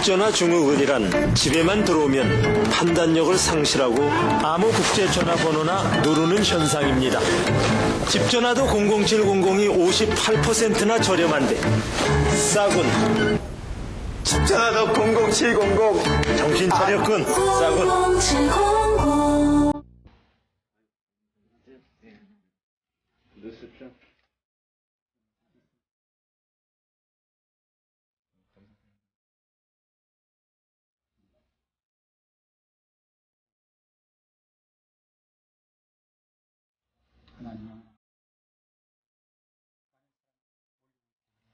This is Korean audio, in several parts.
집전화 증후군이란 집에만 들어오면 판단력을 상실하고 아무 국제전화번호나 누르는 현상입니다. 집전화도 00700이 58%나 저렴한데 싸군. 집전화도 00700 정신 차렸군. 싸군. 00700 하나님,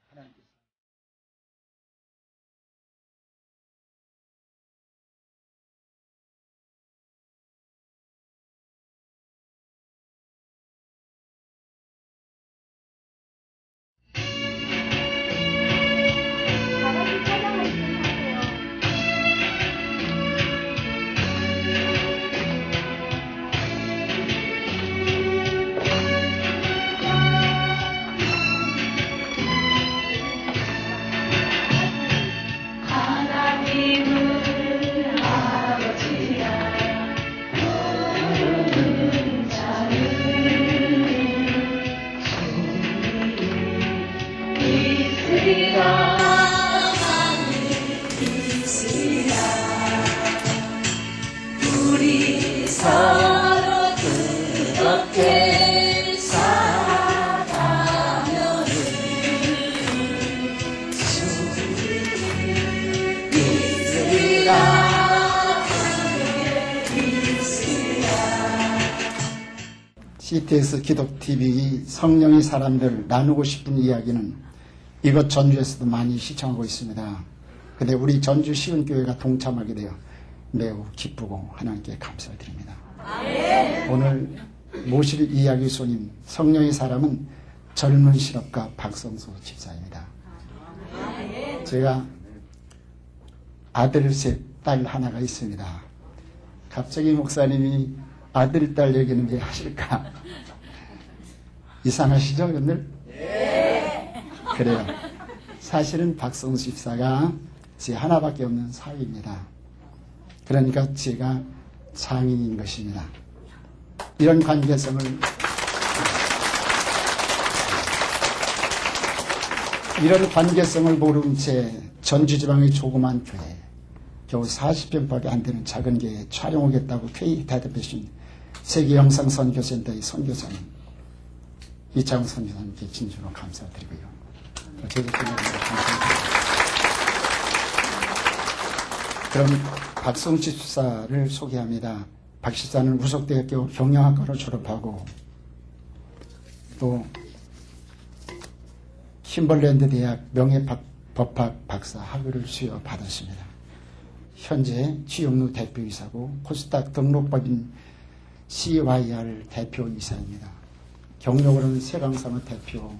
하나님께서 나가기 촬영을 시작해요. 하나님을 아버지라 부르는 자는 있으리라. 있으리라. 우리 서로 뜨겁게 사랑하면 CTS 기독TV 성령의 사람들 나누고 싶은 이야기는 이곳 전주에서도 많이 시청하고 있습니다. 근데 우리 전주 시은교회가 동참하게 되어 매우 기쁘고 하나님께 감사드립니다. 오늘 모실 이야기 손님 성령의 사람은 젊은 실업가 박성수 집사입니다. 제가 아들 셋, 딸 하나가 있습니다. 갑자기 목사님이 아들, 딸 얘기는 왜 하실까? 이상하시죠, 여러분들? 네. 그래요. 사실은 박성수 집사가 제 하나밖에 없는 사위입니다. 그러니까 제가 장인인 것입니다. 이런 관계성을 모른 채 전주지방의 조그만 교회, 겨우 40평밖에 안 되는 작은 교회에 촬영오겠다고 쾌히 대답하신 세계영상선교센터의 선교사님 이창훈 선교사님께 진심으로 감사드리고요. 그럼 박성수 집사를 소개합니다. 박 집사는 우석대학교 경영학과를 졸업하고 또 킴벌랜드 대학 명예법학 박사 학위를 수여받았습니다. 현재 취업루 대표이사고 코스닥 등록법인 CYR 대표이사입니다. 경력으로는 세강산업 대표,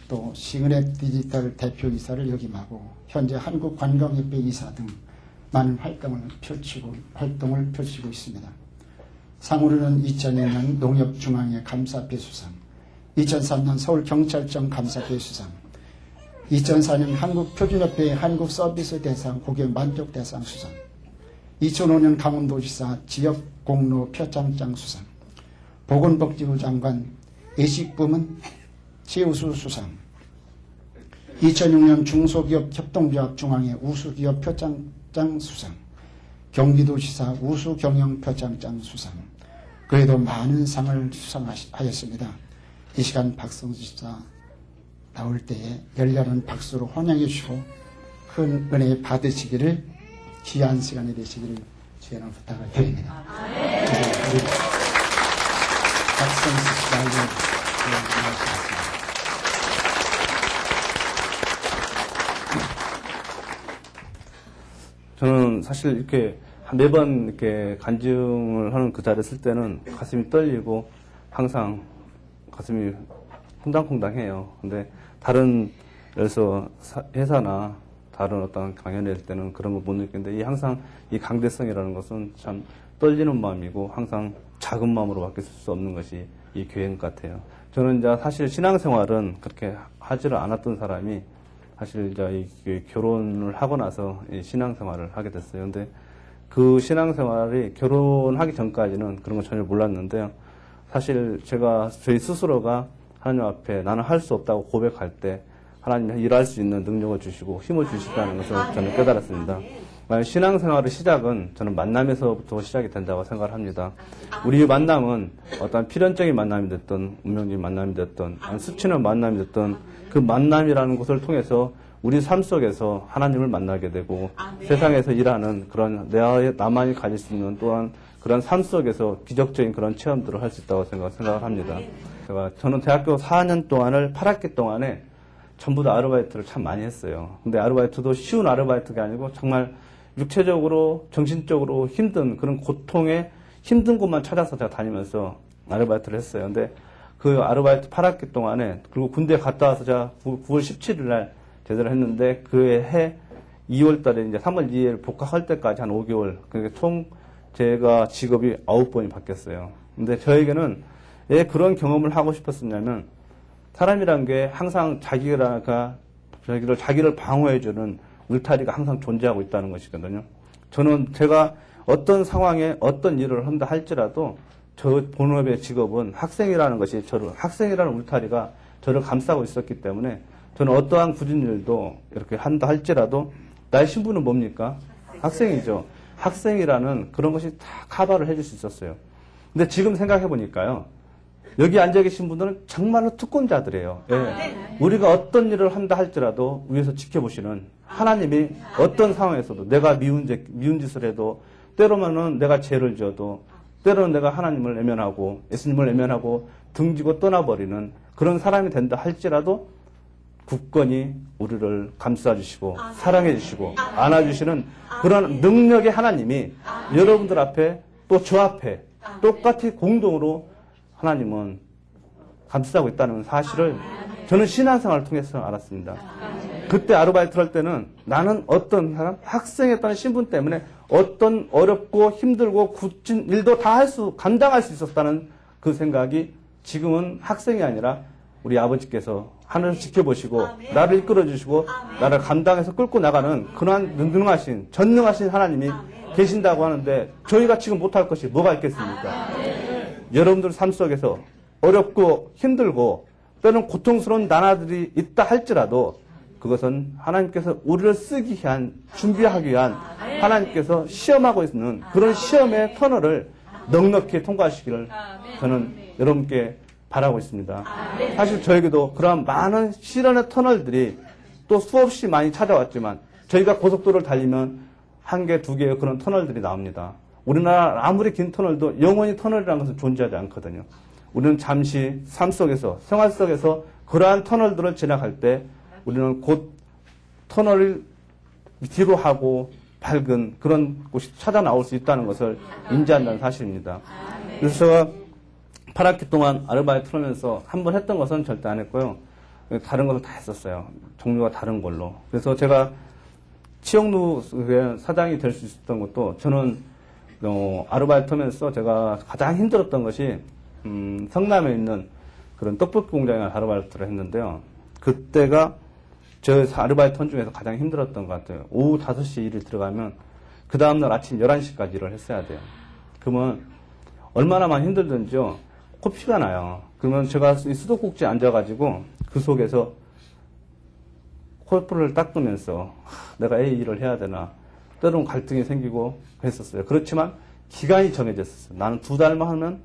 또 싱은앱 디지털 대표이사를 역임하고 현재 한국관광협회 이사 등 많은 활동을 펼치고 있습니다. 상으로는 2002년 농협중앙회 감사패 수상, 2003년 서울경찰청 감사패 수상, 2004년 한국표준협회 한국서비스대상 고객만족대상 수상, 2005년 강원도지사 지역공로 표창장 수상, 보건복지부 장관 외식부문 최우수 수상, 2006년 중소기업 협동조합 중앙회 우수기업 표창장 수상, 경기도지사 우수경영 표창장 수상, 그에도 많은 상을 수상하였습니다. 이 시간 박성수 집사 나올 때에 열렬한 박수로 환영해 주시고 큰 은혜 받으시기를 귀한 시간이 되시기를 주의는 부탁을 드립니다. 우리 박성수 집사에게 말씀하십니다. 저는 사실 이렇게 매번 이렇게 간증을 하는 그 자리에 쓸 때는 가슴이 떨리고 항상 가슴이 콩당콩당해요. 근데 다른 그래서 회사나 다른 어떤 강연을 할 때는 그런 거 못 느끼는데 항상 이 강대성이라는 것은 참 떨리는 마음이고 항상 작은 마음으로 바뀔 수 없는 것이 이 교회인 것 같아요. 저는 이제 사실 신앙생활은 그렇게 하지를 않았던 사람이 사실 이제 결혼을 하고 나서 이 신앙생활을 하게 됐어요. 근데 그 신앙생활이 결혼하기 전까지는 그런 거 전혀 몰랐는데요. 사실 제가 저희 스스로가 하나님 앞에 나는 할 수 없다고 고백할 때 하나님이 일할 수 있는 능력을 주시고 힘을 주시다는 것을 저는 깨달았습니다. 신앙생활의 시작은 저는 만남에서부터 시작이 된다고 생각을 합니다. 우리 만남은 어떤 필연적인 만남이 됐든 운명적인 만남이 됐든 스치는 만남이 됐든 그 만남이라는 것을 통해서 우리 삶 속에서 하나님을 만나게 되고 세상에서 일하는 그런 나만이 가질 수 있는 또한 그런 삶 속에서 기적적인 그런 체험들을 할 수 있다고 생각을 합니다. 저는 대학교 4년 동안을 8학기 동안에 전부 다 아르바이트를 참 많이 했어요. 근데 아르바이트도 쉬운 아르바이트가 아니고 정말 육체적으로 정신적으로 힘든 그런 고통에 힘든 곳만 찾아서 제가 다니면서 아르바이트를 했어요. 근데 그 아르바이트 8학기 동안에 그리고 군대 갔다 와서 제가 9월 17일 날 제대를 했는데 그 해 2월 달에 이제 3월 2일 복학할 때까지 한 5개월 그러니까 총 제가 직업이 9번이 바뀌었어요. 근데 저에게는 왜 그런 경험을 하고 싶었었냐면 사람이란 게 항상 자기를 방어해주는 울타리가 항상 존재하고 있다는 것이거든요. 저는 제가 어떤 상황에 어떤 일을 한다 할지라도 저 본업의 직업은 학생이라는 것이 학생이라는 울타리가 저를 감싸고 있었기 때문에 저는 어떠한 굳은 일도 이렇게 한다 할지라도 나의 신분은 뭡니까? 학생이죠. 학생이라는 그런 것이 다 커버를 해줄 수 있었어요. 근데 지금 생각해 보니까요. 여기 앉아 계신 분들은 정말로 특권자들이에요. 예. 우리가 어떤 일을 한다 할지라도 위에서 지켜보시는 하나님이 어떤 상황에서도 내가 미운 짓을 해도 때로는 내가 죄를 지어도 때로는 내가 하나님을 외면하고 예수님을 외면하고 등지고 떠나버리는 그런 사람이 된다 할지라도 굳건히 우리를 감싸주시고 사랑해주시고 안아주시는 그런 능력의 하나님이 여러분들 앞에 또 저 앞에 똑같이 공동으로 하나님은 감싸고 있다는 사실을 저는 신앙생활을 통해서 알았습니다. 그때 아르바이트를 할 때는 나는 어떤 사람, 학생이었다는 신분 때문에 어떤 어렵고 힘들고 굳은 일도 다 감당할 수 있었다는 그 생각이 지금은 학생이 아니라 우리 아버지께서 하늘을 지켜보시고 나를 이끌어주시고 나를 감당해서 끌고 나가는 그러한 능하신 전능하신 하나님이 계신다고 하는데 저희가 지금 못할 것이 뭐가 있겠습니까? 여러분들 삶 속에서 어렵고 힘들고 때로는 고통스러운 나날들이 있다 할지라도 그것은 하나님께서 우리를 쓰기 위한 준비하기 위한 하나님께서 시험하고 있는 그런 시험의 터널을 넉넉히 통과하시기를 저는 여러분께 바라고 있습니다. 사실 저에게도 그러한 많은 시련의 터널들이 또 수없이 많이 찾아왔지만 저희가 고속도로를 달리면 한 개, 두 개의 그런 터널들이 나옵니다. 우리나라 아무리 긴 터널도 영원히 터널이라는 것은 존재하지 않거든요. 우리는 잠시 삶 속에서, 생활 속에서 그러한 터널들을 지나갈 때 우리는 곧 터널을 뒤로 하고 밝은 그런 곳이 찾아 나올 수 있다는 것을 인지한다는 사실입니다. 그래서 제가 8학기 동안 아르바이트를 하면서 한 번 했던 것은 절대 안 했고요. 다른 것을 다 했었어요. 종류가 다른 걸로. 그래서 제가 치영루 사장이 될 수 있었던 것도 저는 아르바이트 하면서 제가 가장 힘들었던 것이 성남에 있는 그런 떡볶이 공장에 아르바이트를 했는데요. 그때가 저 아르바이트 한 중에서 가장 힘들었던 것 같아요. 오후 5시에 일을 들어가면 그 다음날 아침 11시까지 일을 했어야 돼요. 그러면 얼마나 많이 힘들든지요. 코피가 나요. 그러면 제가 이 수도꼭지에 앉아가지고 그 속에서 코를 닦으면서 내가 이 일을 해야 되나 때로는 갈등이 생기고 했었어요. 그렇지만 기간이 정해졌었어요. 나는 2달만 하면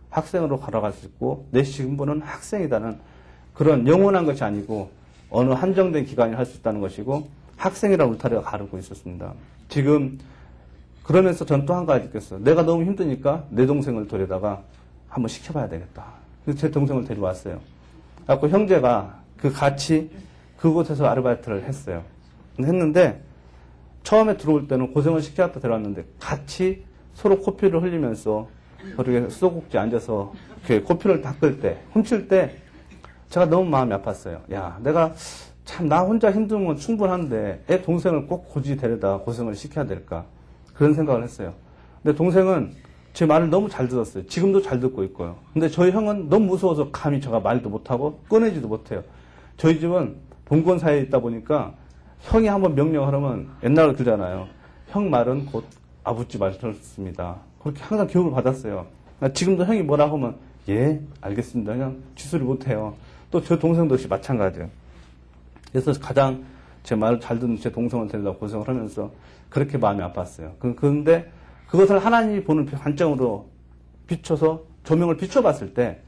학생으로 걸어갈 수 있고 내 신분은 학생이다는 그런 영원한 것이 아니고 어느 한정된 기간이 할 수 있다는 것이고 학생이라는 울타리가 가르고 있었습니다. 지금 그러면서 전 또 한 가지 느꼈어요. 내가 너무 힘드니까 내 동생을 데려다가 한번 시켜봐야 되겠다. 그래서 제 동생을 데려왔어요. 그래서 형제가 같이 그곳에서 아르바이트를 했어요. 했는데 처음에 들어올 때는 고생을 시켜갖다 데려왔는데 같이 서로 코피를 흘리면서 그렇게 수도꼭지에 앉아서 이렇게 코피를 닦을 때, 훔칠 때 제가 너무 마음이 아팠어요. 야, 내가 참 나 혼자 힘든 건 충분한데 애 동생을 꼭 굳이 데려다 고생을 시켜야 될까? 그런 생각을 했어요. 근데 동생은 제 말을 너무 잘 들었어요. 지금도 잘 듣고 있고요. 근데 저희 형은 너무 무서워서 감히 제가 말도 못하고 꺼내지도 못해요. 저희 집은 동건 사이에 있다 보니까 형이 한번 명령하면 옛날로 들잖아요. 형 말은 곧 아버지 말씀입니다. 그렇게 항상 교육을 받았어요. 지금도 형이 뭐라 하면 예 알겠습니다. 그냥 취소를 못해요. 또 저 동생도 역시 마찬가지예요. 그래서 가장 제 말을 잘 듣는 제 동생을 데리려고 고생을 하면서 그렇게 마음이 아팠어요. 그런데 그것을 하나님이 보는 관점으로 비춰서 조명을 비춰봤을 때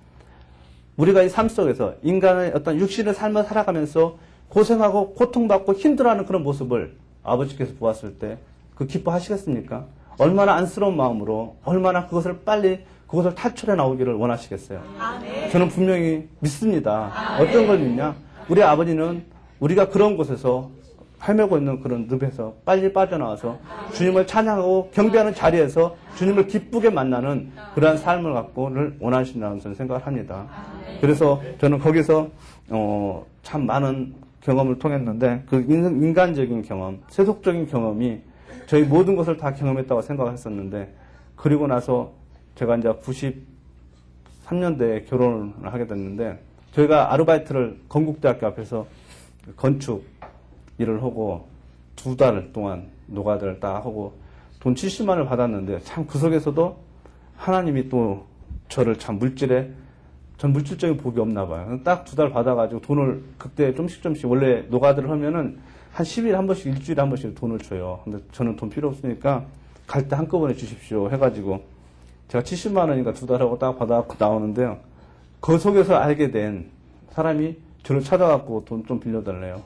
우리가 이 삶 속에서 인간의 어떤 육신의 삶을 살아가면서 고생하고 고통받고 힘들어하는 그런 모습을 아버지께서 보았을 때 그 기뻐하시겠습니까? 얼마나 안쓰러운 마음으로 얼마나 그것을 빨리 그것을 탈출해 나오기를 원하시겠어요. 저는 분명히 믿습니다. 어떤 걸 믿냐? 우리 아버지는 우리가 그런 곳에서 헤매고 있는 그런 늪에서 빨리 빠져나와서 주님을 찬양하고 경배하는 자리에서 주님을 기쁘게 만나는 그러한 삶을 갖고를 원하신다는 저는 생각을 합니다. 그래서 저는 거기서 참 많은 경험을 통했는데 그 인간적인 경험, 세속적인 경험이 저희 모든 것을 다 경험했다고 생각했었는데 그리고 나서 제가 이제 93년대에 결혼을 하게 됐는데 저희가 아르바이트를 건국대학교 앞에서 건축 일을 하고 2달 동안 노가다를 딱 하고 돈 70만 원을 받았는데 참 그 속에서도 하나님이 또 저를 참 전 물질적인 복이 없나 봐요. 딱 2달 받아가지고 돈을 그때 조금씩 원래 노가다를 하면은 한 10일에 한 번씩 일주일에 한 번씩 돈을 줘요. 근데 저는 돈 필요 없으니까 갈 때 한꺼번에 주십시오 해가지고 제가 70만 원인가 2달 하고 딱 받아갖고 나오는데요. 그 속에서 알게 된 사람이 저를 찾아갖고 돈 좀 빌려달래요.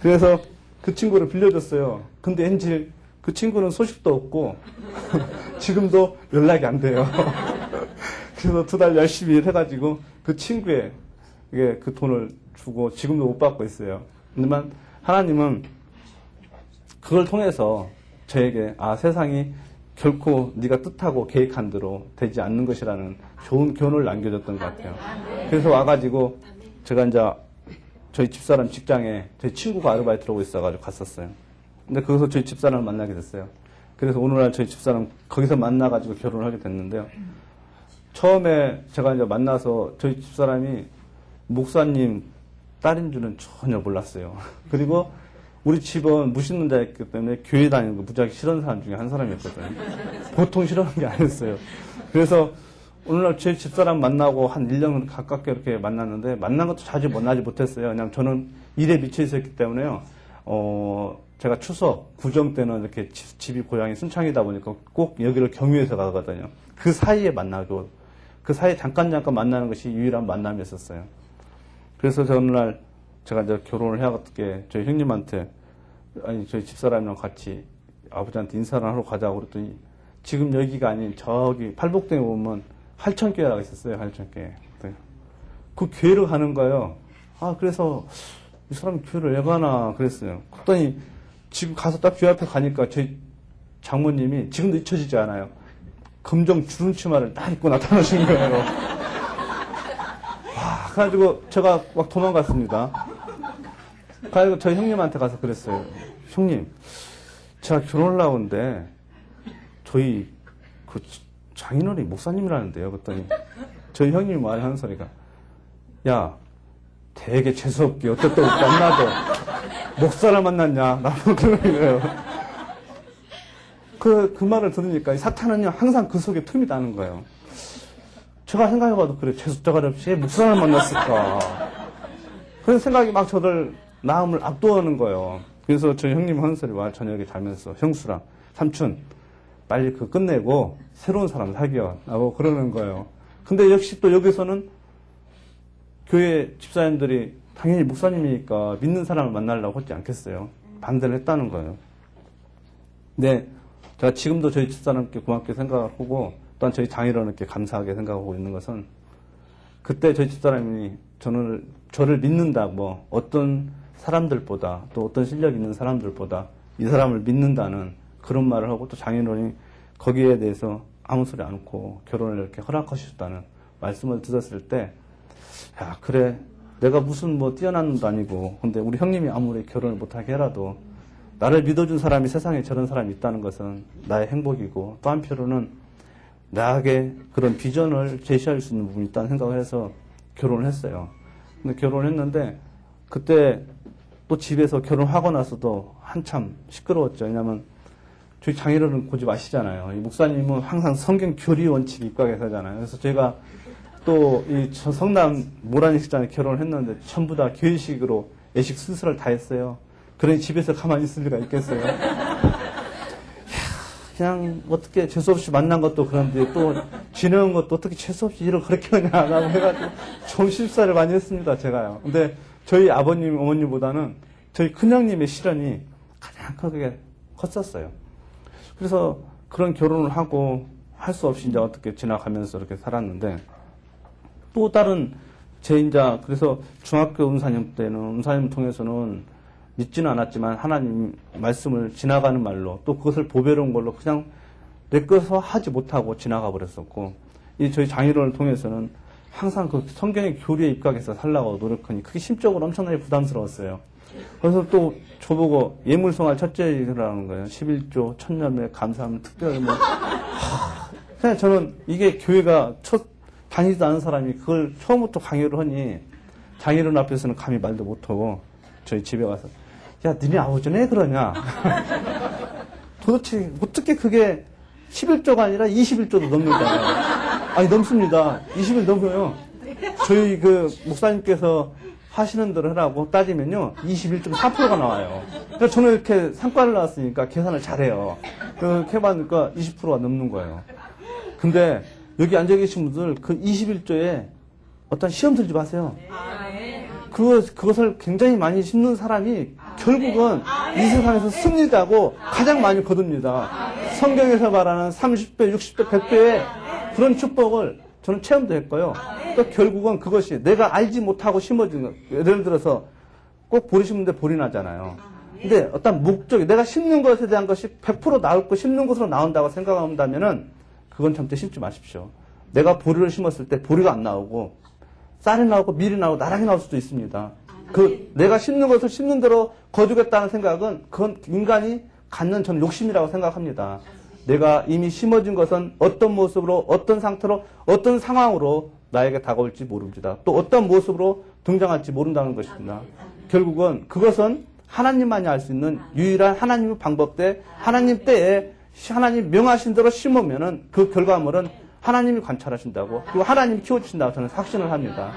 그래서 그 친구를 빌려줬어요. 근데 왠지 그 친구는 소식도 없고 지금도 연락이 안 돼요. 그래서 2달 열심히 일해가지고 그 친구의 그 돈을 주고 지금도 못 받고 있어요. 하지만 하나님은 그걸 통해서 저에게 세상이 결코 네가 뜻하고 계획한 대로 되지 않는 것이라는 좋은 교훈을 남겨줬던 것 같아요. 그래서 와가지고 제가 이제 저희 집사람 직장에 저희 친구가 아르바이트를 하고 있어가지고 갔었어요. 근데 거기서 저희 집사람을 만나게 됐어요. 그래서 오늘날 저희 집사람 거기서 만나가지고 결혼을 하게 됐는데요. 처음에 제가 이제 만나서 저희 집사람이 목사님 딸인 줄은 전혀 몰랐어요. 그리고 우리 집은 무신는 자였기 때문에 교회 다니는 거 무지하게 싫어하는 사람 중에 한 사람이었거든요. 보통 싫어하는 게 아니었어요. 그래서 오늘날 제 집사람 만나고 한 1년 가깝게 이렇게 만났는데 만난 것도 자주 만나지 못했어요. 그냥 저는 일에 미쳐 있었기 때문에요. 제가 추석, 구정 때는 이렇게 집이 고향이 순창이다 보니까 꼭 여기를 경유해서 가거든요. 그 사이에 만나고 그 사이에 잠깐 만나는 것이 유일한 만남이었었어요. 그래서 저 어느 날 제가 이제 결혼을 해야겠게 저희 형님한테 저희 집사람이랑 같이 아버지한테 인사를 하러 가자고 그랬더니 지금 여기가 아닌 저기 팔복동에 보면 할천교회가 있었어요. 할천교회. 그 교회를 가는 거예요. 그래서 이 사람이 교회를 왜 가나 그랬어요. 그랬더니 지금 가서 딱 교회 앞에 가니까 저희 장모님이 지금도 잊혀지지 않아요. 검정 주름 치마를 딱 입고 나타나신 거예요. 그래가지고 제가 막 도망갔습니다. 그래가지고 저희 형님한테 가서 그랬어요. 형님, 제가 결혼을 하는데 저희 그 장인어른이 목사님이라는데요. 그랬더니 저희 형님이 말하는 소리가 야, 되게 재수없게 어쨌든 만나도 목사를 만났냐? 라고 그러는 거예요. 그 말을 들으니까 이 사탄은요 항상 그 속에 틈이 나는 거예요. 제가 생각해봐도 그래, 재수자가 없이 목사를 만났을까. 그런 생각이 막 저를 마음을 압도하는 거예요. 그래서 저희 형님 하는 소리와 저녁에 자면서 형수랑 삼촌 빨리 그 끝내고 새로운 사람 사귀어 라고 그러는 거예요. 근데 역시 또 여기서는 교회 집사님들이 당연히 목사님이니까 믿는 사람을 만나려고 하지 않겠어요. 반대를 했다는 거예요. 근데 제가 지금도 저희 집사람께 고맙게 생각하고 또한 저희 장인어른께 감사하게 생각하고 있는 것은 그때 저희 집사람이 저를 믿는다, 어떤 사람들보다 또 어떤 실력 있는 사람들보다 이 사람을 믿는다는 그런 말을 하고 또 장인어른이 거기에 대해서 아무 소리 않고 결혼을 이렇게 허락하셨다는 말씀을 들었을 때, 야, 그래. 내가 무슨 뛰어난 놈도 아니고, 근데 우리 형님이 아무리 결혼을 못하게 해라도 나를 믿어준 사람이 세상에 저런 사람이 있다는 것은 나의 행복이고 또 한편으로는 나에게 그런 비전을 제시할 수 있는 부분이 있다는 생각을 해서 결혼을 했어요. 근데 결혼을 했는데 그때 또 집에서 결혼하고 나서도 한참 시끄러웠죠. 왜냐면 저희 장인어른 고집 아시잖아요. 이 목사님은 항상 성경 교리 원칙 입각해서잖아요. 그래서 제가 또 이 성남 모란식장에 결혼을 했는데 전부 다 교회식으로 예식 순서를 다 했어요. 그러니 집에서 가만히 있을 리가 있겠어요. 그냥 어떻게 재수없이 만난 것도 그런데 또 지내온 것도 어떻게 재수없이 일을 그렇게 하냐 라고 해가지고 좀 실수를 많이 했습니다, 제가요. 근데 저희 아버님, 어머니보다는 저희 큰형님의 시련이 가장 크게 컸었어요. 그래서 그런 결혼을 하고 할 수 없이 이제 어떻게 지나가면서 이렇게 살았는데 또 다른 그래서 중학교 은사님 때는 은사님 통해서는 믿지는 않았지만 하나님 말씀을 지나가는 말로 또 그것을 보배로운 걸로 그냥 내꺼서 하지 못하고 지나가 버렸었고 이 저희 장인어른을 통해서는 항상 그 성경의 교리에 입각해서 살라고 노력하니 그게 심적으로 엄청나게 부담스러웠어요. 그래서 또 저보고 예물송할 첫째라는 거예요. 11조, 천년의 감사하면 특별히 뭐. 그냥 저는 이게 교회가 다니지도 않은 사람이 그걸 처음부터 강요를 하니 장인어른 앞에서는 감히 말도 못하고 저희 집에 와서 야, 너네 아버지는 왜 그러냐? 도대체 어떻게 그게 11조가 아니라 21조도 넘는다요? 아니, 넘습니다. 20일 넘어요. 저희 그 목사님께서 하시는 대로 하라고 따지면요, 21.4%가 나와요. 그러니까 저는 이렇게 상과를 나왔으니까 계산을 잘해요. 그렇게 해봤으니까 20%가 넘는 거예요. 근데 여기 앉아 계신 분들 그 21조에 어떤 시험 들지 마세요. 그것을 굉장히 많이 심는 사람이 결국은 이 세상에서 승리자고 가장 많이 거둡니다. 성경에서 말하는 30배, 60배, 100배의 그런 축복을 저는 체험도 했고요. 또 결국은 그것이 내가 알지 못하고 심어진 것. 예를 들어서 꼭 보리 심는데 볼이 나잖아요. 근데 어떤 목적이 내가 심는 것에 대한 것이 100% 나올 거 심는 것으로 나온다고 생각한다면은 그건 절대 심지 마십시오. 내가 보리를 심었을 때 보리가 안 나오고 쌀이 나오고 밀이 나오고 나락이 나올 수도 있습니다. 내가 심는 것을 심는 대로 거두겠다는 생각은 그건 인간이 갖는 저는 욕심이라고 생각합니다. 내가 이미 심어진 것은 어떤 모습으로, 어떤 상태로, 어떤 상황으로 나에게 다가올지 모릅니다. 또 어떤 모습으로 등장할지 모른다는 것입니다. 결국은 그것은 하나님만이 알 수 있는 유일한 하나님의 방법대 하나님 때에 하나님 명하신 대로 심으면은 그 결과물은 하나님이 관찰하신다고 그리고 하나님이 키워주신다고 저는 확신을 합니다.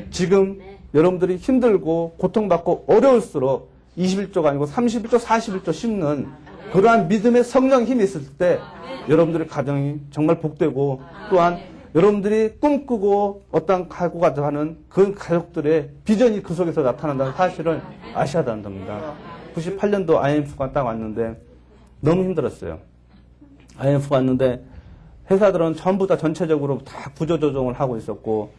지금 여러분들이 힘들고 고통받고 어려울수록 21조가 아니고 31조, 41조 심는 그러한 믿음의 성령 힘이 있을 때 여러분들의 가정이 정말 복되고 또한 여러분들이 꿈꾸고 어떤 가구가 하는 그 가족들의 비전이 그 속에서 나타난다는 사실을 아셔야 한답니다. 98년도 IMF가 딱 왔는데 너무 힘들었어요. IMF가 왔는데 회사들은 전부 다 전체적으로 다 구조조정을 하고 있었고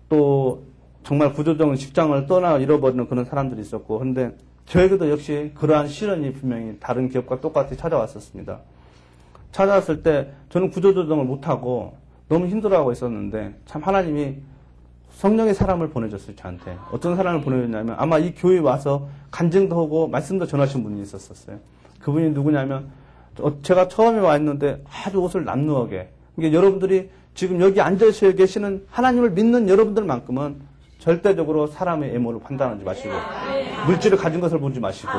또 정말 구조조정 직장을 잃어버리는 그런 사람들이 있었고 그런데 저에게도 역시 그러한 시련이 분명히 다른 기업과 똑같이 찾아왔었습니다. 찾아왔을 때 저는 구조조정을 못하고 너무 힘들어하고 있었는데 참 하나님이 성령의 사람을 보내줬어요. 저한테. 어떤 사람을 보내줬냐면 아마 이 교회에 와서 간증도 하고 말씀도 전하신 분이 있었어요. 그분이 누구냐면 제가 처음에 와 있는데 아주 옷을 남루하게 그러니까 여러분들이 지금 여기 앉아서 계시는 하나님을 믿는 여러분들만큼은 절대적으로 사람의 애모를 판단하지 마시고 물질을 가진 것을 보지 마시고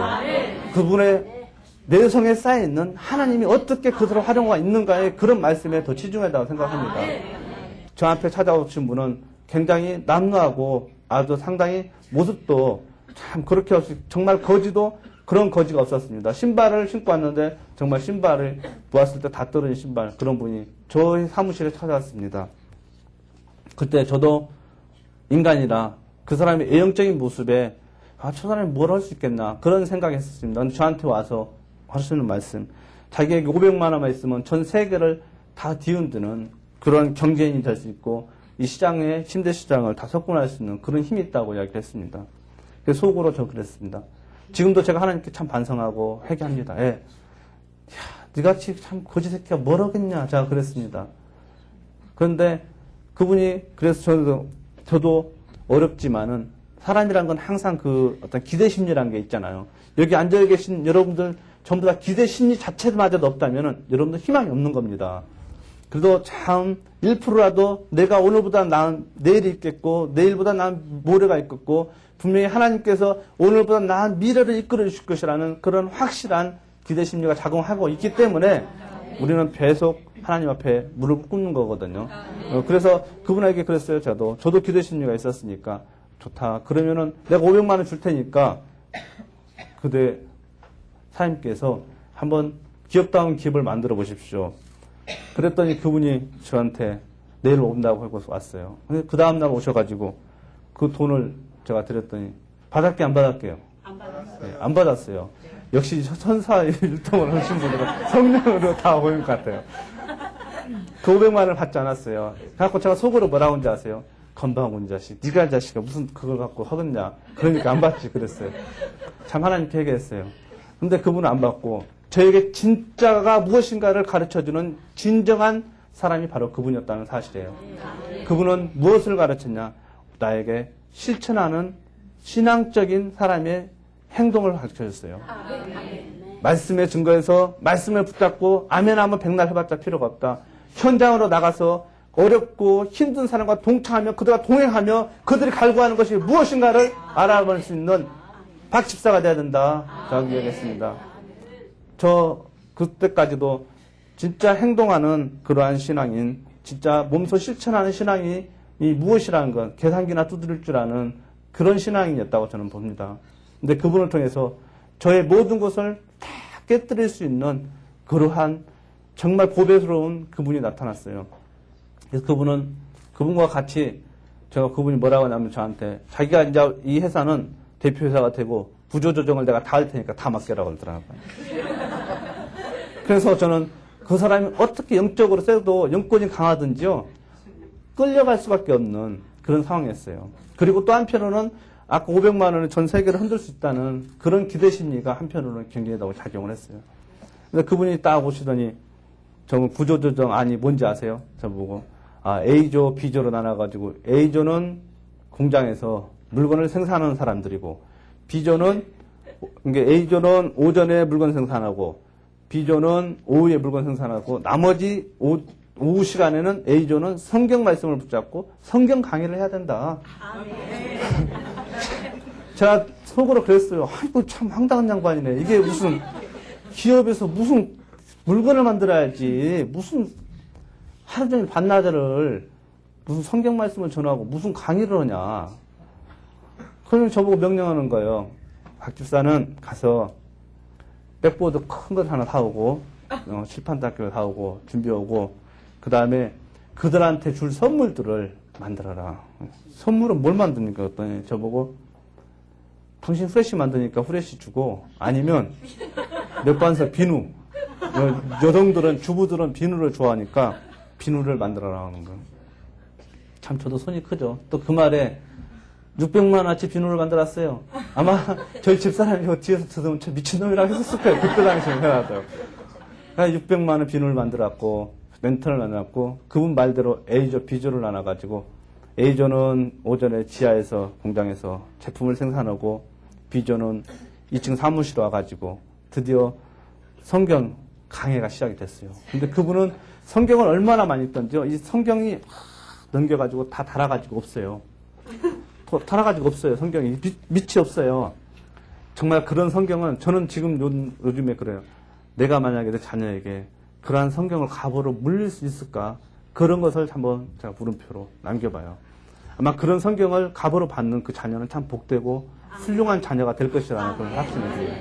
그분의 내성에 쌓여있는 하나님이 어떻게 그것을 활용하고 있는가에 그런 말씀에 더 치중하다고 생각합니다. 저 앞에 찾아오신 분은 굉장히 남루하고 아주 상당히 모습도 참 그렇게 없이 정말 거지도 그런 거지가 없었습니다. 신발을 신고 왔는데 정말 신발을 보았을 때 다 떨어진 신발 그런 분이 저희 사무실에 찾아왔습니다. 그때 저도 인간이라 그 사람의 애형적인 모습에 저 사람이 뭘 할 수 있겠나 그런 생각을 했었습니다. 근데 저한테 와서 하시는 말씀 자기에게 500만 원만 있으면 전 세계를 다 뒤흔드는 그런 경제인이 될 수 있고 이 시장에 침대 시장을 다 석권할 수 있는 그런 힘이 있다고 이야기를 했습니다. 그래서 속으로 저 그랬습니다. 지금도 제가 하나님께 참 반성하고 회개합니다. 예. 네같이 참 거지 새끼가 뭘 하겠냐 제가 그랬습니다. 그런데 그분이 그래서 저도 어렵지만은 사람이란 건 항상 그 어떤 기대 심리라는 게 있잖아요. 여기 앉아 계신 여러분들 전부 다 기대 심리 자체마저도 없다면은 여러분들 희망이 없는 겁니다. 그래도 참 1%라도 내가 오늘보다 나은 내일이 있겠고 내일보다 나은 모레가 있겠고 분명히 하나님께서 오늘보다 나은 미래를 이끌어 주실 것이라는 그런 확실한 기대 심리가 작용하고 있기 때문에 우리는 계속 하나님 앞에 무릎 꿇는 거거든요. 그래서 그분에게 그랬어요. 저도 기대 심리가 있었으니까 좋다. 그러면은 내가 500만 원 줄 테니까 그대 사님께서 한번 기업다운 기업을 만들어 보십시오. 그랬더니 그분이 저한테 내일 온다고 하고 왔어요. 근데 그 다음날 오셔가지고 그 돈을 제가 드렸더니 받았게 안 받았게요? 안 받았어요. 네, 안 받았어요. 역시 천사 율동을 하신 분들은 성령으로 다 오는 것 같아요. 그 500만 원을 받지 않았어요. 그래갖고 제가 속으로 뭐라고 한지 아세요? 건방운 자식, 네가 자식아 무슨 그걸 갖고 하겠냐. 그러니까 안 받지 그랬어요. 참 하나님께 얘기했어요. 근데 그분은 안 받고 저에게 진짜가 무엇인가를 가르쳐주는 진정한 사람이 바로 그분이었다는 사실이에요. 그분은 무엇을 가르쳤냐? 나에게 실천하는 신앙적인 사람의 행동을 가르쳐줬어요. 말씀에 증거해서 말씀을 붙잡고 아멘 하면 백날 해봤자 필요가 없다. 현장으로 나가서 어렵고 힘든 사람과 동참하며 그들과 동행하며 그들이 갈구하는 것이 무엇인가를 알아볼 수 있는 박 집사가 돼야 된다. 라고 이야기했습니다. 저 그때까지도 진짜 행동하는 그러한 신앙인, 진짜 몸소 실천하는 신앙이 무엇이라는 건 계산기나 두드릴 줄 아는 그런 신앙인이었다고 저는 봅니다. 근데 그분을 통해서 저의 모든 것을 다 깨뜨릴 수 있는 그러한 정말 고배스러운 그분이 나타났어요. 그래서 그분과 같이 제가 그분이 뭐라고 하냐면 저한테 자기가 이제 이 회사는 대표회사가 되고 구조조정을 내가 다 할 테니까 다 맡겨라고 그러더라고요. 그래서 저는 그 사람이 어떻게 영적으로 세도 영권이 강하든지요, 끌려갈 수밖에 없는 그런 상황이었어요. 그리고 또 한편으로는 아까 500만 원을 전 세계를 흔들 수 있다는 그런 기대 심리가 한편으로는 굉장히 더 작용을 했어요. 근데 그분이 딱 오시더니 저 구조조정 안이 뭔지 아세요? 저보고 A조, B조로 나눠가지고 A조는 공장에서 물건을 생산하는 사람들이고 B조는 A조는 오전에 물건 생산하고 B조는 오후에 물건 생산하고 나머지 오후 시간에는 A조는 성경 말씀을 붙잡고 성경 강의를 해야 된다. 제가 속으로 그랬어요. 아이고 참 황당한 양반이네. 이게 무슨 기업에서 무슨 물건을 만들어야지 무슨 하루 종일 반나절을 무슨 성경 말씀을 전하고 무슨 강의를 하냐. 그러면 저보고 명령하는 거예요. 박 집사는 가서 백보드 큰 것 하나 사오고 칠판 닦기를 사오고 준비하고 그 다음에 그들한테 줄 선물들을 만들어라. 선물은 뭘 만듭니까? 그랬더니 저보고 당신 후레쉬 만드니까 후레쉬 주고 아니면 몇 번서 비누. 여성들은 주부들은 비누를 좋아하니까 비누를 만들어라 하는 거. 참 저도 손이 크죠. 또 그 말에 600만 원어치 비누를 만들었어요. 아마 저희 집사람이 뒤에서 들으면 저 미친놈이라고 했었을 거예요. 그때 당시에 해놨어요. 600만 원 비누를 만들었고 랜턴을 나눴고 그분 말대로 A조, B조를 나눠가지고 A조는 오전에 지하에서 공장에서 제품을 생산하고 B조는 2층 사무실에 와가지고 드디어 성경 강해가 시작이 됐어요. 근데 그분은 성경을 얼마나 많이 읽던지요. 이 성경이 넘겨가지고 다 달아가지고 없어요. 달아가지고 없어요. 성경이. 밑이 없어요. 정말 그런 성경은 저는 지금 요즘에 그래요. 내가 만약에 내 자녀에게 그러한 성경을 갑으로 물릴 수 있을까? 그런 것을 한번 제가 물음표로 남겨봐요. 아마 그런 성경을 갑으로 받는 그 자녀는 참 복되고 훌륭한 자녀가 될 것이라는 그런 확신이 들어요.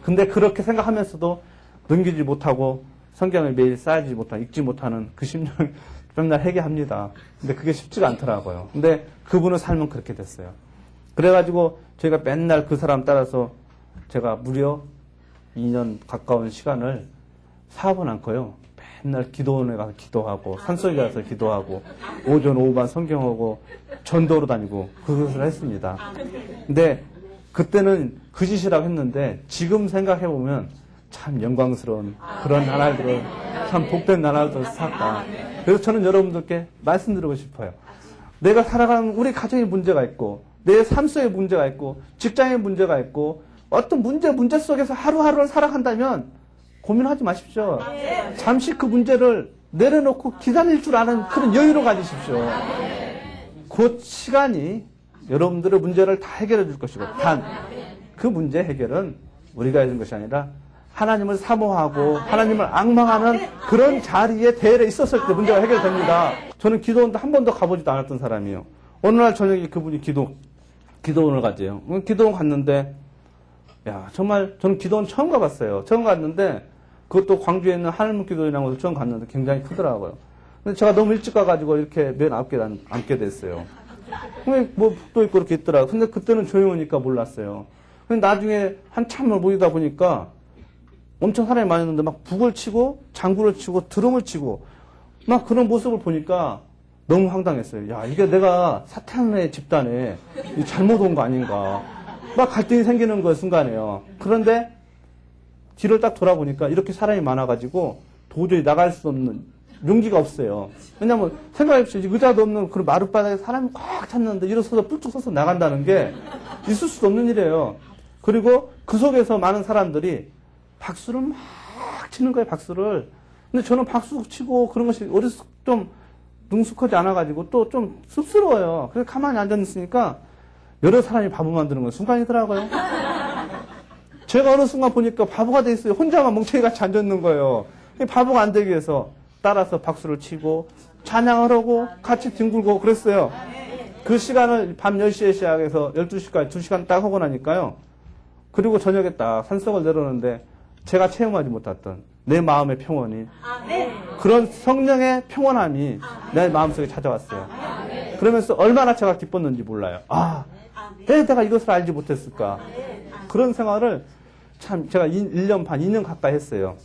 근데 그렇게 생각하면서도 넘기지 못하고 성경을 매일 쌓지 못하고 읽지 못하는 그 심령을 맨날 회개합니다. 근데 그게 쉽지가 않더라고요. 근데 그분의 삶은 그렇게 됐어요. 그래가지고 저희가 맨날 그 사람 따라서 제가 무려 2년 가까운 시간을 사업은 않고요. 맨날 기도원에 가서 기도하고 산속에 가서 기도하고 오전 오후반 성경하고 전도로 다니고 그것을 했습니다. 근데 그때는 그 짓이라고 했는데 지금 생각해보면 참 영광스러운 그런 나날들을 참 복된 나날들을 살았다. 그래서 저는 여러분들께 말씀드리고 싶어요. 내가 살아가는 우리 가정에 문제가 있고 내 삶 속에 문제가 있고 직장에 문제가 있고 어떤 문제 속에서 하루하루를 살아간다면 고민하지 마십시오. 잠시 그 문제를 내려놓고 기다릴 줄 아는 그런 여유를 가지십시오. 그 시간이 여러분들의 문제를 다 해결해 줄 것이고, 단 그 문제 해결은 우리가 해준 것이 아니라 하나님을 사모하고 하나님을 앙망하는 그런 자리에 대열에 있었을 때 문제가 해결됩니다. 저는 기도원도 한 번도 가보지도 않았던 사람이에요. 어느 날 저녁에 그분이 기도원을 가재요. 기도원 갔는데, 야, 정말 저는 기도원 처음 가봤어요. 처음 갔는데, 그것도 광주에 있는 하늘문 기도원이라는 곳을 처음 갔는데 굉장히 크더라고요. 근데 제가 너무 일찍 가가지고 이렇게 맨 앞에 앉게 됐어요. 뭐 북도 있고 이렇게 있더라고요. 근데 그때는 조용하니까 몰랐어요. 근데 나중에 한참을 모이다 보니까 엄청 사람이 많이 있는데 막 북을 치고 장구를 치고 드럼을 치고 막 그런 모습을 보니까 너무 황당했어요. 야, 이게 내가 사탄의 집단에 잘못 온 거 아닌가. 막 갈등이 생기는 거예요, 순간에요. 그런데 뒤를 딱 돌아보니까 이렇게 사람이 많아가지고 도저히 나갈 수 없는 용기가 없어요. 왜냐면 생각해보시죠. 의자도 없는 그런 마룻바닥에 사람이 꽉 찼는데 일어서서 뿔쭉 서서 나간다는 게 있을 수도 없는 일이에요. 그리고 그 속에서 많은 사람들이 박수를 막 치는 거예요, 박수를. 근데 저는 박수 치고 그런 것이 좀 능숙하지 않아가지고 또 좀 쑥스러워요. 그래서 가만히 앉아있으니까 여러 사람이 바보 만드는 건 순간이더라고요. 제가 어느 순간 보니까 바보가 돼 있어요. 혼자만 멍청이 같이 앉아있는 거예요. 바보가 안 되기 위해서 따라서 박수를 치고 찬양을 하고 같이 뒹굴고 그랬어요. 그 시간을 밤 10시에 시작해서 12시까지 2시간 딱 하고 나니까요. 그리고 저녁에 딱 산속을 내려오는데 제가 체험하지 못했던 내 마음의 평온이, 그런 성령의 평온함이 내 마음속에 찾아왔어요. 그러면서 얼마나 제가 기뻤는지 몰라요. 아, 왜 내가 이것을 알지 못했을까. 그런 생활을 참 제가 1년 반, 2년 가까이 했어요.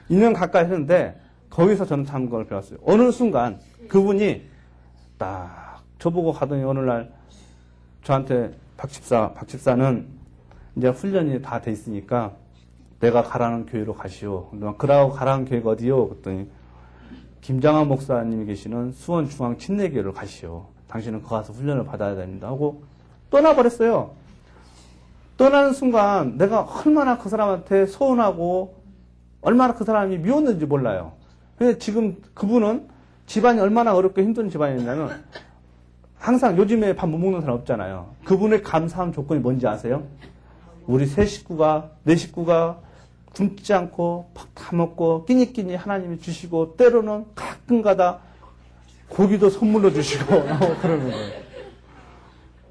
2년 가까이 했는데 거기서 저는 참 걸 배웠어요. 어느 순간 그분이 딱 저보고 가더니 어느 날 저한테 박 집사는 이제 훈련이 다 돼 있으니까 내가 가라는 교회로 가시오. 그러고 가라는 교회가 어디요? 그랬더니 김장한 목사님이 계시는 수원중앙 침례교회로 가시오. 당신은 거 가서 훈련을 받아야 됩니다. 하고 떠나버렸어요. 떠나는 순간 내가 얼마나 그 사람한테 서운하고 얼마나 그 사람이 미웠는지 몰라요. 근데 지금 그분은 집안이 얼마나 어렵고 힘든 집안이냐면 항상 요즘에 밥 못 먹는 사람 없잖아요. 그분의 감사한 조건이 뭔지 아세요? 우리 네 식구가 굶지 않고 팍 다 먹고 끼니끼니 하나님이 주시고 때로는 가끔가다 고기도 선물로 주시고 그러는 거예요.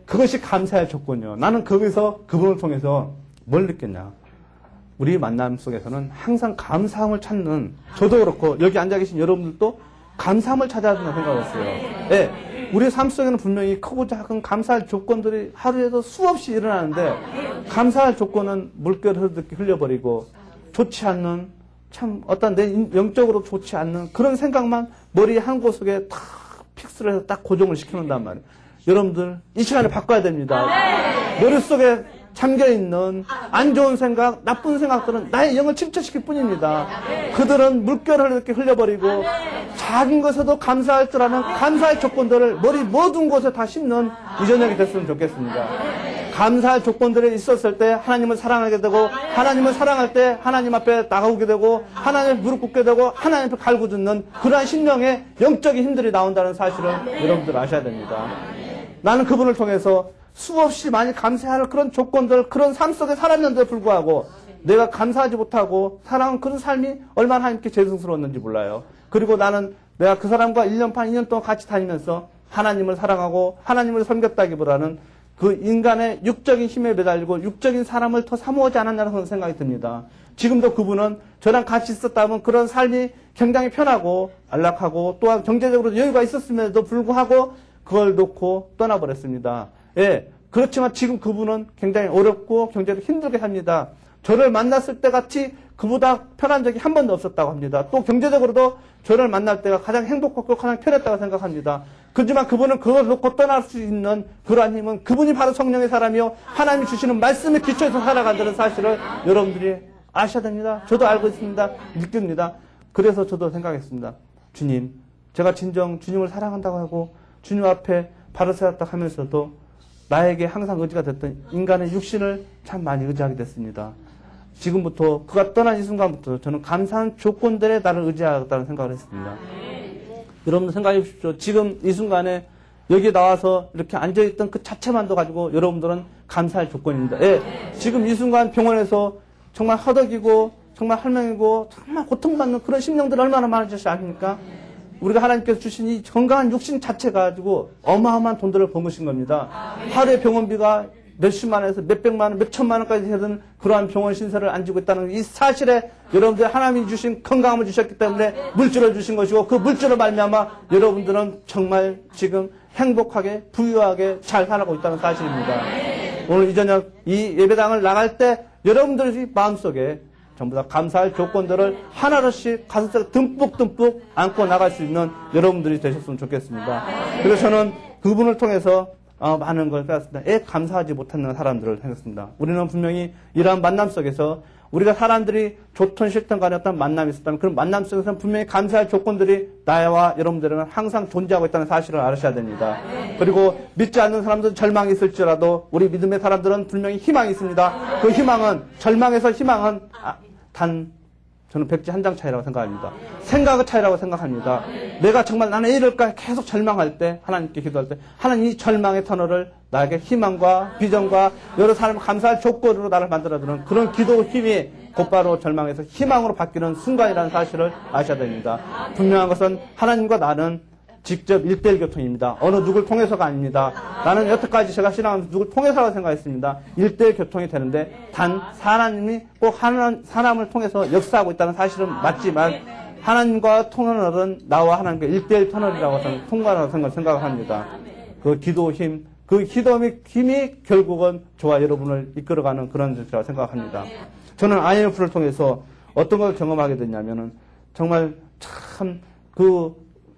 그것이 감사의 조건이요. 나는 거기서 그분을 통해서 뭘 느꼈냐. 우리 만남 속에서는 항상 감사함을 찾는, 저도 그렇고 여기 앉아 계신 여러분들도 감사함을 찾아야 된다고 생각했어요. 네, 우리 삶 속에는 분명히 크고 작은 감사할 조건들이 하루에도 수없이 일어나는데 감사할 조건은 물결 흐르듯이 흘려버리고 좋지 않는, 참 어떤 내 영적으로 좋지 않는 그런 생각만 머리 한 곳에 탁 픽스를 해서 딱 고정을 시켜놓는단 말이에요. 여러분들 이 시간에 바꿔야 됩니다. 머릿속에 잠겨있는 안 좋은 생각, 나쁜 생각들은 나의 영을 침체시킬 뿐입니다. 그들은 물결을 이렇게 흘려버리고 작은 것에도 감사할 줄 아는 감사의 조건들을 머리 모든 곳에 다 심는 이 저녁이 됐으면 좋겠습니다. 감사할 조건들이 있었을 때 하나님을 사랑하게 되고, 하나님을 사랑할 때 하나님 앞에 나가오게 되고, 하나님 무릎 꿇게 되고, 하나님 앞에 갈구짖는 그러한 심령의 영적인 힘들이 나온다는 사실을 여러분들 아셔야 됩니다. 나는 그분을 통해서 수없이 많이 감사할 그런 조건들, 그런 삶 속에 살았는데 불구하고 내가 감사하지 못하고 살아온 그런 삶이 얼마나 하나님께 죄송스러웠는지 몰라요. 그리고 나는 내가 그 사람과 1년 반, 2년 동안 같이 다니면서 하나님을 사랑하고 하나님을 섬겼다기보다는 그 인간의 육적인 힘에 매달리고 육적인 사람을 더 사모하지 않았냐는 생각이 듭니다. 지금도 그분은 저랑 같이 있었다면 그런 삶이 굉장히 편하고 안락하고 또한 경제적으로 여유가 있었음에도 불구하고 그걸 놓고 떠나버렸습니다. 예, 그렇지만 지금 그분은 굉장히 어렵고 경제적으로 힘들게 삽니다. 저를 만났을 때 같이 그보다 편한 적이 한 번도 없었다고 합니다. 또 경제적으로도 저를 만날 때가 가장 행복하고 가장 편했다고 생각합니다. 그렇지만 그분은 그걸 놓고 떠날 수 있는 그러한 힘은 그분이 바로 성령의 사람이요 하나님이 주시는 말씀에 기초해서 살아간다는 사실을 여러분들이 아셔야 됩니다. 저도 알고 있습니다. 느낍니다. 그래서 저도 생각했습니다. 주님, 제가 진정 주님을 사랑한다고 하고 주님 앞에 바로 세웠다 하면서도 나에게 항상 의지가 됐던 인간의 육신을 참 많이 의지하게 됐습니다. 지금부터 그가 떠난 이 순간부터 저는 감사한 조건들에 나를 의지하겠다는 생각을 했습니다. 여러분 생각해 보십시오. 지금 이 순간에 여기 나와서 이렇게 앉아있던 그 자체만도 가지고 여러분들은 감사할 조건입니다. 예, 지금 이 순간 병원에서 정말 허덕이고 정말 할망이고 정말 고통받는 그런 심령들 얼마나 많은지 아십니까? 우리가 하나님께서 주신 이 건강한 육신 자체 가지고 어마어마한 돈들을 버무신 겁니다. 하루에 병원비가 몇십만 원에서 몇백만 원, 몇천만 원까지 되는 그러한 병원 신세를 안지고 있다는 이 사실에 여러분들 하나님이 주신 건강함을 주셨기 때문에 물질을 주신 것이고 그 물질을 말미암아 여러분들은 정말 지금 행복하게 부유하게 잘 살아가고 있다는 사실입니다. 오늘 이 저녁 이 예배당을 나갈 때 여러분들의 마음속에 전부 다 감사할 조건들을 하나씩 가슴속에 듬뿍듬뿍 안고 나갈 수 있는 여러분들이 되셨으면 좋겠습니다. 그래서 저는 그분을 통해서 많은 걸 배웠습니다. 감사하지 못하는 사람들을 생겼습니다. 우리는 분명히 이러한 만남 속에서 우리가 사람들이 좋든 싫든 간에 어떤 만남이 있었다면 그런 만남 속에서는 분명히 감사할 조건들이 나와 여러분들은 항상 존재하고 있다는 사실을 알으셔야 됩니다. 그리고 믿지 않는 사람들은 절망이 있을지라도 우리 믿음의 사람들은 분명히 희망이 있습니다. 그 희망은 절망에서 희망은 저는 백지 한 장 차이라고 생각합니다. 생각의 차이라고 생각합니다. 내가 정말 나는 이럴까 계속 절망할 때 하나님께 기도할 때 하나님 이 절망의 터널을 나에게 희망과 비전과 여러 사람을 감사할 조건으로 나를 만들어주는 그런 기도 힘이 곧바로 절망에서 희망으로 바뀌는 순간이라는 사실을 아셔야 됩니다. 분명한 것은 하나님과 나는 직접 1대1 교통입니다. 어느 누굴 통해서가 아닙니다. 나는 여태까지 제가 신앙하면서 누굴 통해서라고 생각했습니다. 1대1 교통이 되는데 단 하나님이 꼭 사람을 통해서 역사하고 있다는 사실은 맞지만 하나님과 통하는 나와 하나님과 1대1 터널이라고 저는 통과라고 생각을 합니다. 그 기도 힘, 그 기도의 힘이 결국은 저와 여러분을 이끌어가는 그런 것이라고 생각합니다. 저는 IMF를 통해서 어떤 걸 경험하게 됐냐면은 정말 참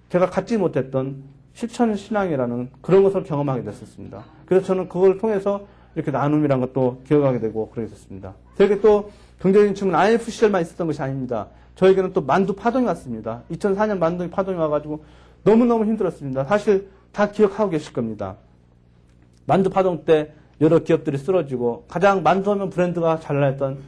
제가 갖지 못했던 실천 신앙이라는 그런 것을 경험하게 됐었습니다. 그래서 저는 그걸 통해서 이렇게 나눔이란 것도 기억하게 되고 그랬었습니다. 저에게 또 경제적인 측면 IMF 시절만 있었던 것이 아닙니다. 저에게는 또 만두 파동이 왔습니다. 2004년 만두 파동이 와가지고 너무너무 힘들었습니다. 사실 다 기억하고 계실 겁니다. 만두 파동 때 여러 기업들이 쓰러지고 가장 만두하면 브랜드가 잘 나왔던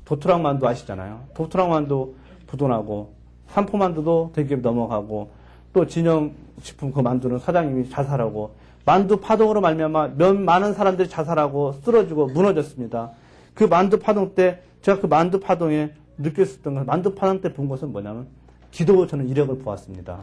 도토락 만두 아시잖아요. 도토락 만두 부도나고 삼포만두도 대기업 넘어가고 또 진영식품 그 만두는 사장님이 자살하고 만두 파동으로 말미암아 많은 사람들이 자살하고 쓰러지고 무너졌습니다. 그 만두 파동 때 제가 그 만두 파동에 느꼈었던 건 만두 파동 때 본 것은 뭐냐면 기도 저는 이력을 보았습니다.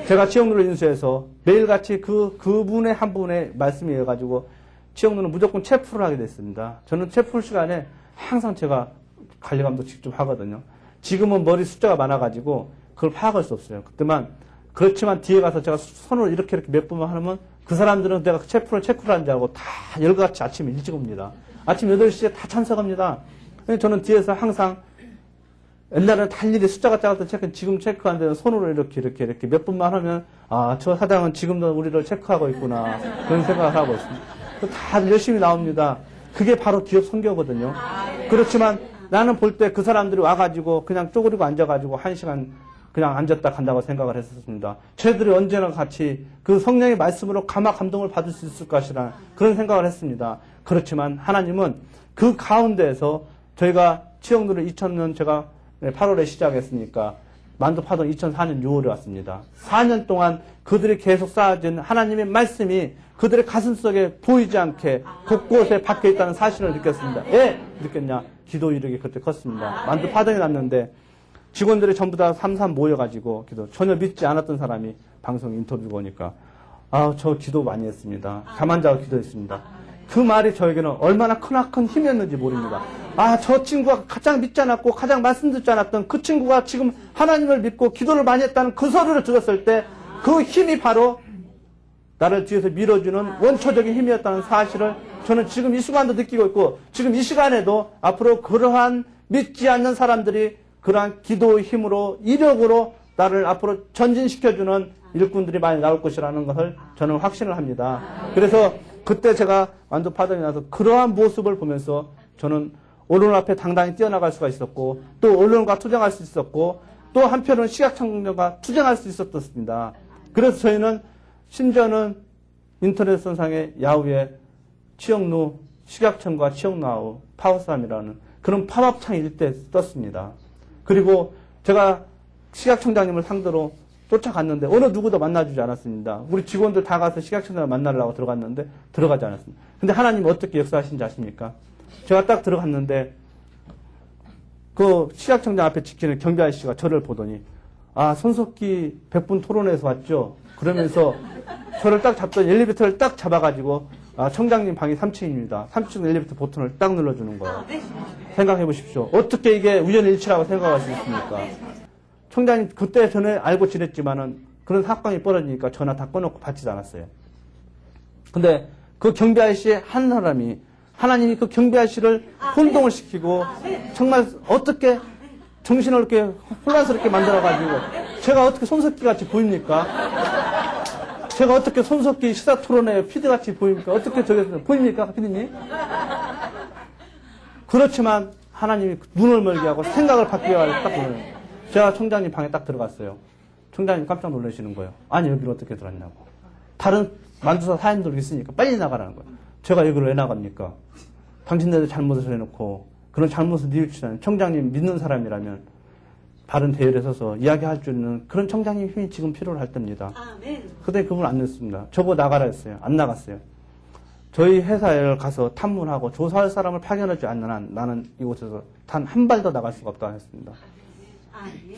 제가 치영누를 인수해서 매일같이 그분의 한 분의 말씀이 이어가지고 치영누는 무조건 체프를 하게 됐습니다. 저는 체프 시간에 항상 제가 관리감독 직접 하거든요. 지금은 머리 숫자가 많아가지고 그걸 파악할 수 없어요. 그때만 그렇지만 뒤에 가서 제가 손을 이렇게 몇 번만 하면 그 사람들은 내가 체크를 하는지 알고 다 열같이 아침에 일찍 옵니다. 아침 8시에 다 참석합니다. 저는 뒤에서 항상 옛날에는 달리기 숫자가 작았던 체크, 지금 체크하는데 손으로 이렇게 몇 번만 하면 저 사장은 지금도 우리를 체크하고 있구나. 그런 생각을 하고 있습니다. 다 열심히 나옵니다. 그게 바로 기업 선교거든요. 그렇지만 나는 볼 때 그 사람들이 와가지고 그냥 쪼그리고 앉아가지고 1시간 그냥 앉았다 간다고 생각을 했었습니다. 저희들이 언제나 같이 그 성령의 말씀으로 감동을 받을 수 있을 것이라 그런 생각을 했습니다. 그렇지만 하나님은 그 가운데에서 저희가 치영누를 2000년 제가 8월에 시작했으니까 만두 파동 2004년 6월에 왔습니다. 4년 동안 그들이 계속 쌓아진 하나님의 말씀이 그들의 가슴 속에 보이지 않게 곳곳에 박혀 있다는 사실을 느꼈습니다. 왜 느꼈냐? 기도 이력이 그때 컸습니다. 만두 파동이 났는데 직원들이 전부 다 삼삼 모여가지고 기도 전혀 믿지 않았던 사람이 방송 인터뷰 보니까 저 기도 많이 했습니다. 잠 안 자고 기도했습니다. 그 말이 저에게는 얼마나 크나큰 힘이었는지 모릅니다. 저 친구가 가장 믿지 않았고 가장 말씀 듣지 않았던 그 친구가 지금 하나님을 믿고 기도를 많이 했다는 그 소리를 들었을 때 그 힘이 바로 나를 뒤에서 밀어주는 원초적인 힘이었다는 사실을 저는 지금 이 순간도 느끼고 있고 지금 이 시간에도 앞으로 그러한 믿지 않는 사람들이 그러한 기도의 힘으로 이력으로 나를 앞으로 전진시켜주는 일꾼들이 많이 나올 것이라는 것을 저는 확신을 합니다. 그래서 그때 제가 만두 파동이 나서 그러한 모습을 보면서 저는 언론 앞에 당당히 뛰어나갈 수가 있었고 또 언론과 투쟁할 수 있었고 또 한편으로는 시각청년과 투쟁할 수 있었습니다. 그래서 저희는 심지어는 인터넷 선상에 야후에 치영누 시각청과 치영누 아우 파워싸움이라는 그런 팝업창이 일대 떴습니다. 그리고 제가 시각청장님을 상대로 쫓아갔는데 어느 누구도 만나주지 않았습니다. 우리 직원들 다 가서 식약청장을 만나려고 들어갔는데 들어가지 않았습니다. 근데 하나님 어떻게 역사하신지 아십니까? 제가 딱 들어갔는데 그 식약청장 앞에 지키는 경비 아저씨가 저를 보더니 아, 손석희 100분 토론회에서 왔죠? 그러면서 저를 딱 잡더니 엘리베이터를 딱 잡아가지고 아, 청장님 방이 3층입니다. 3층 엘리베이터 버튼을 딱 눌러주는 거예요. 생각해 보십시오. 어떻게 이게 우연일치라고 생각할 수 있습니까? 청장님 그때 전에 알고 지냈지만은 그런 사건이 벌어지니까 전화 다 꺼놓고 받지도 않았어요. 근데 그 경비 아저씨 한 사람이 하나님이 그 경비 아저씨를 혼동을 시키고 정말 어떻게 정신을 이렇게 혼란스럽게 만들어가지고 제가 어떻게 손석희 같이 보입니까? 제가 어떻게 손석희 시사토론회 피디같이 보입니까? 어떻게 저게 보입니까? 피디님? 그렇지만 하나님이 눈을 멀게 하고 생각을 바뀌게 하고 딱 보여요. 제가 청장님 방에 딱 들어갔어요. 청장님 깜짝 놀라시는 거예요. 아니 여기를 어떻게 들어왔냐고. 다른 만두사 사연들 있으니까 빨리 나가라는 거예요. 제가 여기를 왜 나갑니까? 당신네들 잘못을 해놓고 그런 잘못을 뉘우치는 청장님 믿는 사람이라면 바른 대열에 서서 이야기할 줄 있는 그런 청장님 힘이 지금 필요로 할 때입니다. 그때 그분 안 냈습니다. 저거 나가라 했어요. 안 나갔어요. 저희 회사에 가서 탐문하고 조사할 사람을 파견하지 않는 한 나는 이곳에서 단 한 발 더 나갈 수가 없다 했습니다.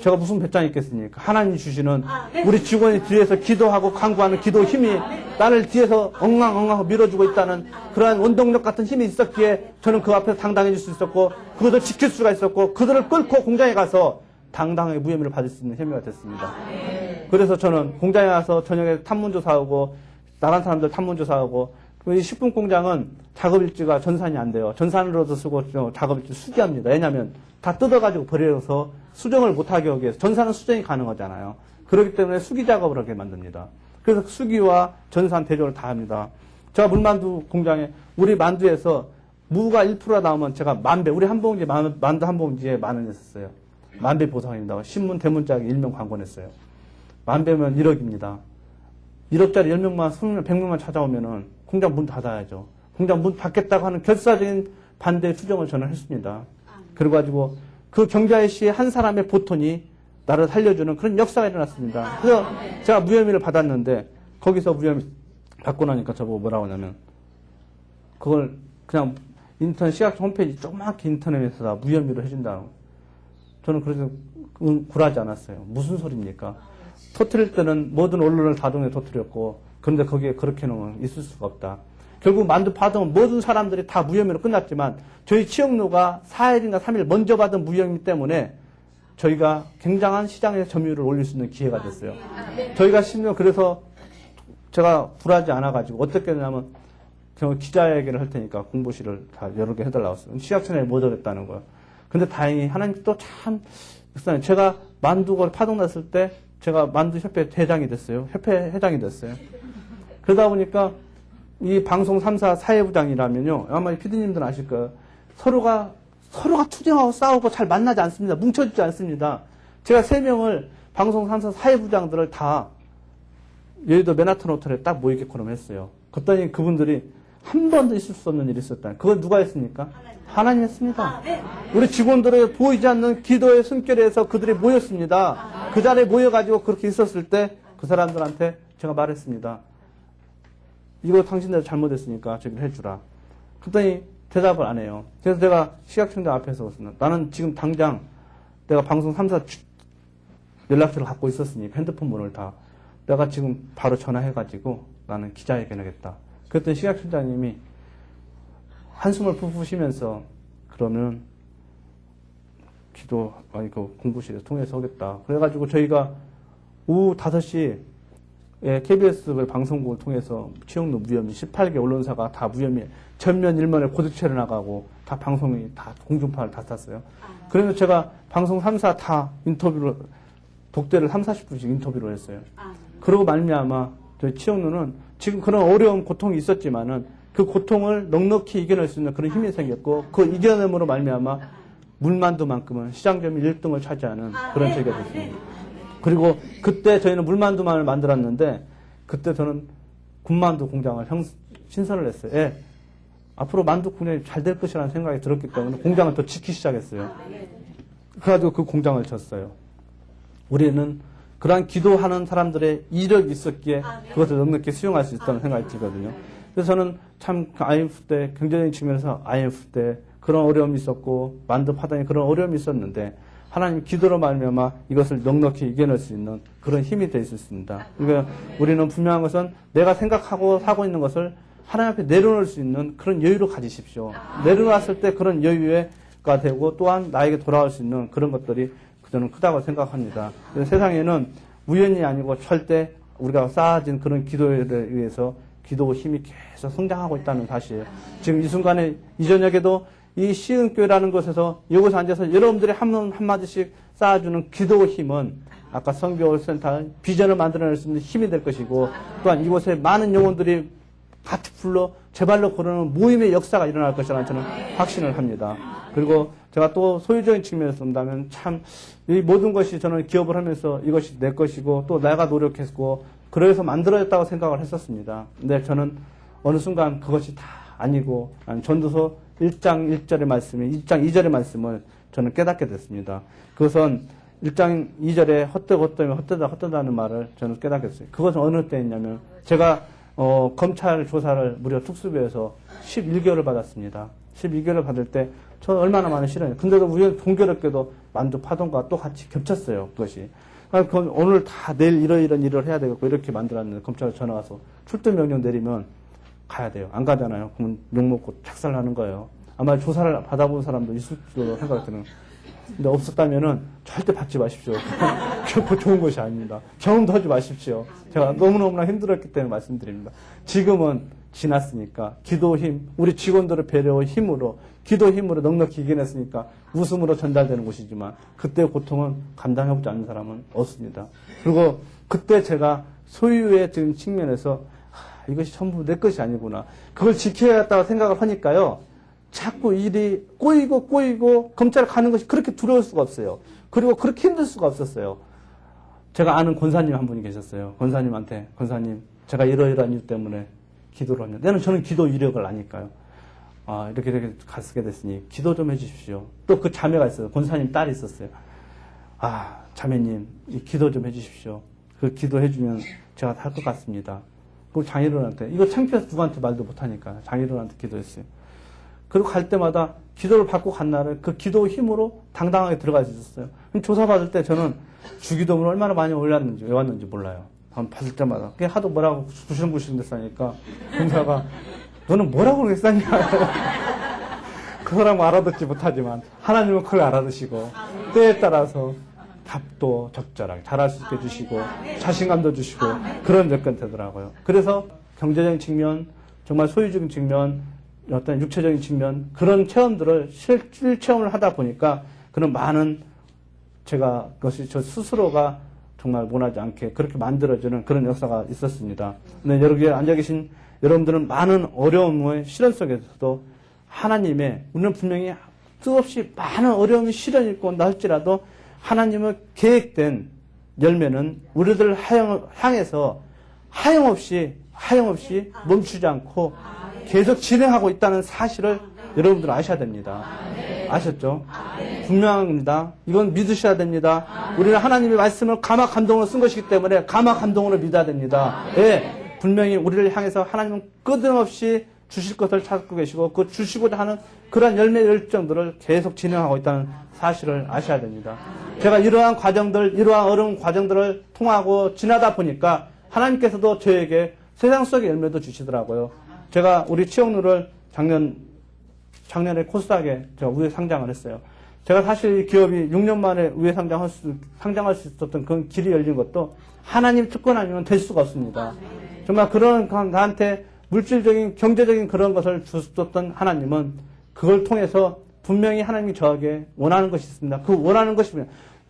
제가 무슨 배짱이 있겠습니까? 하나님이 주시는 우리 직원이 뒤에서 기도하고 간구하는 기도 힘이 나를 뒤에서 엉망 밀어주고 있다는 그러한 원동력 같은 힘이 있었기에 저는 그 앞에서 당당해질 수 있었고 그것을 지킬 수가 있었고 그들을 끌고 공장에 가서 당당하게 무혐의를 받을 수 있는 혐의가 됐습니다. 그래서 저는 공장에 가서 저녁에 탐문조사하고 나간 사람들 탐문조사하고 이 식품 공장은 작업일지가 전산이 안 돼요. 전산으로도 쓰고 작업일지 수기합니다. 왜냐하면 다 뜯어가지고 버려서 수정을 못하게 하기 위해서 전산은 수정이 가능하잖아요. 그렇기 때문에 수기 작업을 하게 만듭니다. 그래서 수기와 전산 대조를 다 합니다. 제가 물만두 공장에 우리 만두에서 무가 1%가 나오면 제가 만배 우리 한 봉지 만두 한 봉지에 10,000원 냈었어요. 만배 보상입니다. 신문 대문짝에 일명 광고 냈어요. 만배면 1억입니다. 1억짜리 10명만 20명 100명만 찾아오면은 공장 문 닫아야죠. 공장 문 닫겠다고 하는 결사적인 반대 수정을 저는 했습니다. 그래가지고 그 경자의 씨의 한 사람의 보톤이 나를 살려주는 그런 역사가 일어났습니다. 그래서 제가 무혐의를 받았는데 거기서 무혐의 받고 나니까 저보고 뭐라고 하냐면 그걸 그냥 인터넷 시각청 홈페이지 조그맣게 인터넷에서 무혐의로 해준다고. 저는 그래서 굴하지 않았어요. 무슨 소리입니까? 터뜨릴 때는 모든 언론을 다동해 터뜨렸고 그런데 거기에 그렇게는 있을 수가 없다. 결국 만두 파동은 모든 사람들이 다 무혐의로 끝났지만 저희 치영로가 4일인가 3일 먼저 받은 무혐의 때문에 저희가 굉장한 시장의 점유율을 올릴 수 있는 기회가 됐어요. 저희가 심지어 그래서 제가 굴하지 않아가지고 어떻게 했냐면 제가 기자회견을 할 테니까 공보실을 다 여러 개 해달라고 했어요. 시작전에 못 오겠다는 거예요. 근데 다행히 하나님 또 참 제가 만두가 파동 났을 때 제가 만두협회 대장이 됐어요. 협회 회장이 됐어요. 그러다 보니까 이 방송 3사 사회부장이라면요. 아마 피디님들은 아실 거예요. 서로가 투쟁하고 싸우고 잘 만나지 않습니다. 뭉쳐지지 않습니다. 제가 3명을 방송 3사 사회부장들을 다 여의도 맨하튼 호텔에 딱 모이게끔 했어요. 그랬더니 그분들이 한 번도 있을 수 없는 일이 있었다. 그건 누가 했습니까? 하나님 했습니다. 우리 직원들의 보이지 않는 기도의 숨결에서 그들이 모였습니다. 그 자리에 모여가지고 그렇게 있었을 때 그 사람들한테 제가 말했습니다. 이거 당신들 잘못했으니까 저기를 해주라. 그랬더니 대답을 안 해요. 그래서 제가 시각청장 앞에서 나는 지금 당장 내가 방송 3사 연락처를 갖고 있었으니까 핸드폰 번호를 다 내가 지금 바로 전화해가지고 나는 기자회견하겠다. 그랬더니 시각청장님이 한숨을 푹푹 쉬면서 그러면 그 공부실에서 통해서 하겠다. 그래가지고 저희가 오후 5시에 KBS 방송국을 통해서 치영로 무혐의 18개 언론사가 다 무혐의 전면 일면에 고득체를 나가고 다 방송이 다 공중파를 다 탔어요. 그래서 제가 방송 3사 다 인터뷰를 독대를 30-40분씩 인터뷰를 했어요. 그러고 말미암아 저희 치영로는 지금 그런 어려운 고통이 있었지만은 그 고통을 넉넉히 이겨낼 수 있는 그런 힘이 생겼고 그 이겨냄으로 말미암아 물만두만큼은 시장점유 1등을 차지하는 그런 저희가 됐습니다. 그리고 그때 저희는 물만두만을 만들었는데 그때 저는 군만두 공장을 신설을 했어요. 예. 앞으로 만두 공장이 잘 될 것이라는 생각이 들었기 때문에 공장을 더 짓기 시작했어요. 그래가지고 그 공장을 졌어요. 우리는 그러한 기도하는 사람들의 이력이 있었기에 그것을 넉넉히 수용할 수 있다는 생각이 들거든요. 그래서 저는 참 IMF 때 경제적인 측면에서 IMF 때 그런 어려움이 있었고 만드 파동에 그런 어려움이 있었는데 하나님 기도로 말미암아 이것을 넉넉히 이겨낼 수 있는 그런 힘이 될 수 있습니다. 그러니까 우리는 분명한 것은 내가 생각하고 하고 있는 것을 하나님 앞에 내려놓을 수 있는 그런 여유를 가지십시오. 내려놨을 때 그런 여유가 되고 또한 나에게 돌아올 수 있는 그런 것들이 저는 크다고 생각합니다. 세상에는 우연이 아니고 절대 우리가 쌓아진 그런 기도에 의해서 기도 힘이 계속 성장하고 있다는 사실. 지금 이 순간에 이 저녁에도 이 시흥교회라는 곳에서 이곳에 앉아서 여러분들이 한마디씩 쌓아주는 기도 힘은 아까 성교센터 비전을 만들어낼 수 있는 힘이 될 것이고 또한 이곳에 많은 영혼들이 같이 불러 제발로 걸어오는 모임의 역사가 일어날 것이라는 저는 확신을 합니다. 그리고 제가 또 소유적인 측면에서 본다면 참 이 모든 것이 저는 기업을 하면서 이것이 내 것이고 또 내가 노력했고 그래서 만들어졌다고 생각을 했었습니다. 근데 저는 어느 순간 그것이 다 아니고 전도서 1장 1절의 말씀이 1장 2절의 말씀을 저는 깨닫게 됐습니다. 그것은 1장 2절에 헛되다는 말을 저는 깨닫게 됐어요. 그것은 어느 때였냐면 제가 검찰 조사를 무려 특수부에서 11개월을 받았습니다. 12개월을 받을 때 저는 얼마나 많은 시련이에요. 근데도 공교롭게도 만두 파동과 또 같이 겹쳤어요. 그것이. 그럼 오늘 다 내일 이런 일을 해야 되겠고 이렇게 만들었는데 검찰 전화 와서 출두 명령 내리면 가야 돼요. 안 가잖아요. 그러면 욕먹고 착살나는 거예요. 아마 조사를 받아본 사람도 있을 줄로 생각이 드는. 근데 없었다면은 절대 받지 마십시오. 결코 좋은 것이 아닙니다. 경험도 하지 마십시오. 제가 너무너무나 힘들었기 때문에 말씀드립니다. 지금은 지났으니까 기도 힘, 우리 직원들의 배려 힘으로 기도 힘으로 넉넉히 이겨냈으니까 웃음으로 전달되는 것이지만 그때의 고통은 감당해보지 않는 사람은 없습니다. 그리고 그때 제가 소유의 지금 측면에서 이것이 전부 내 것이 아니구나. 그걸 지켜야겠다고 생각을 하니까요. 자꾸 일이 꼬이고 검찰에 가는 것이 그렇게 두려울 수가 없어요. 그리고 그렇게 힘들 수가 없었어요. 제가 아는 권사님 한 분이 계셨어요. 권사님한테 권사님 제가 이러이러한 이유 때문에 기도를 합니다. 저는 기도 이력을 아니까요. 이렇게 가게 됐으니 기도 좀 해주십시오. 또 그 자매가 있어요. 권사님 딸이 있었어요. 자매님 기도 좀 해주십시오. 그 기도해주면 제가 할 것 같습니다. 그리고 장인어른한테 이거 창피해서 누구한테 말도 못하니까 장인어른한테 기도했어요. 그리고 갈 때마다 기도를 받고 간 날은 그 기도 힘으로 당당하게 들어갈 수 있었어요. 조사받을 때 저는 주기도문을 얼마나 많이 올렸는지 외웠는지 몰라요. 받을 때마다 그게 하도 뭐라고 부시렁부시렁 됐으니까 공사가 너는 뭐라고 그렇게 썼냐. 그 사람은 알아듣지 못하지만 하나님은 그걸 알아듣시고 때에 따라서 답도 적절하게 잘할 수 있게 해주시고 자신감도 주시고 그런 접근이 되더라고요. 그래서 경제적인 측면, 정말 소유적인 측면, 어떤 육체적인 측면 그런 체험들을 실체험을 하다 보니까 그런 많은 제가 그것이 저 스스로가 정말 원하지 않게 그렇게 만들어지는 그런 역사가 있었습니다. 근데 여기 앉아 계신 여러분들은 많은 어려움의 시련 속에서도 하나님의 우리는 분명히 뜻없이 많은 어려움이 시련이 있고 날지라도 하나님의 계획된 열매는 우리들 향해서 하염없이 멈추지 않고 계속 진행하고 있다는 사실을 여러분들 아셔야 됩니다. 아셨죠? 분명합니다. 이건 믿으셔야 됩니다. 우리는 하나님의 말씀을 감화 감동으로 쓴 것이기 때문에 감화 감동으로 믿어야 됩니다. 예, 분명히 우리를 향해서 하나님은 끊임없이 주실 것을 찾고 계시고 그 주시고자 하는 그러한 열매 열정들을 계속 진행하고 있다는 사실을 아셔야 됩니다. 제가 이러한 어려운 과정들을 통하고 지나다 보니까 하나님께서도 저에게 세상 속의 열매도 주시더라고요. 제가 우리 치영루를 작년에 코스닥에 제가 우회 상장을 했어요. 제가 사실 이 기업이 6년 만에 우회 상장할 수 있었던 그런 길이 열린 것도 하나님 특권 아니면 될 수가 없습니다. 정말 그런 나한테 물질적인 경제적인 그런 것을 주셨던 하나님은 그걸 통해서 분명히 하나님이 저에게 원하는 것이 있습니다. 그 원하는 것이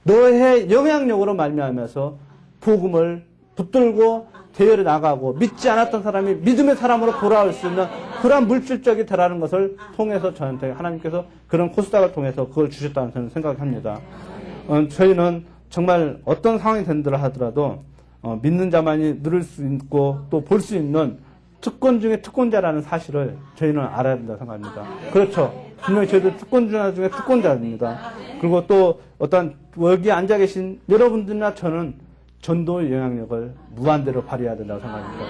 너의 영향력으로 말미암아서 복음을 붙들고 대열에 나가고 믿지 않았던 사람이 믿음의 사람으로 돌아올 수 있는 그런 물질적이 되라는 것을 통해서 저한테 하나님께서 그런 코스닥을 통해서 그걸 주셨다는 저는 생각합니다. 저희는 정말 어떤 상황이 된다 하더라도 믿는 자만이 누릴 수 있고 또 볼 수 있는 특권 중에 특권자라는 사실을 저희는 알아야 된다고 생각합니다. 그렇죠. 분명히 저희도 특권자 중에 특권자입니다. 그리고 또 어떤 여기 앉아 계신 여러분들이나 저는 전도 영향력을 무한대로 발휘해야 된다고 생각합니다.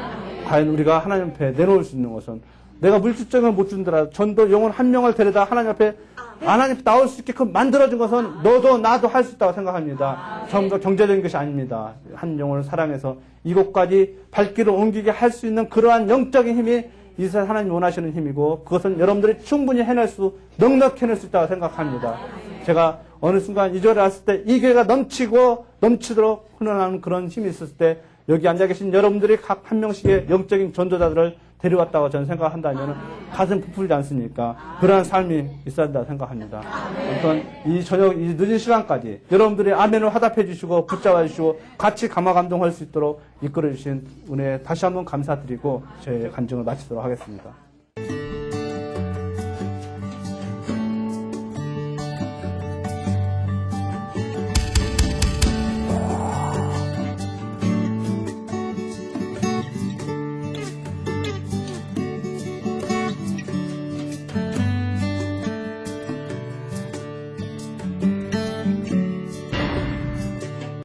과연 우리가 하나님 앞에 내놓을 수 있는 것은 내가 물질적인 걸 못 준더라도 전도 영혼 한 명을 데려다 하나님 앞에 나올 수 있게끔 만들어준 것은 너도 나도 할 수 있다고 생각합니다. 전부 경제적인 것이 아닙니다. 한 영혼을 사랑해서 이곳까지 발길을 옮기게 할 수 있는 그러한 영적인 힘이 이 세상 하나님 원하시는 힘이고 그것은 여러분들이 충분히 넉넉히 해낼 수 있다고 생각합니다. 제가 어느 순간 이 절에 왔을 때 이 교회가 넘치도록 훈련하는 그런 힘이 있었을 때 여기 앉아 계신 여러분들이 각 한 명씩의 영적인 전도자들을 데려왔다고 저는 생각한다면 가슴 부풀지 않습니까? 그러한 삶이 있어야 한다고 생각합니다. 아무튼 이 저녁 이 늦은 시간까지 여러분들이 아멘을 화답해 주시고 붙잡아 주시고 같이 감화 감동할 수 있도록 이끌어 주신 은혜에 다시 한번 감사드리고 제 간증을 마치도록 하겠습니다.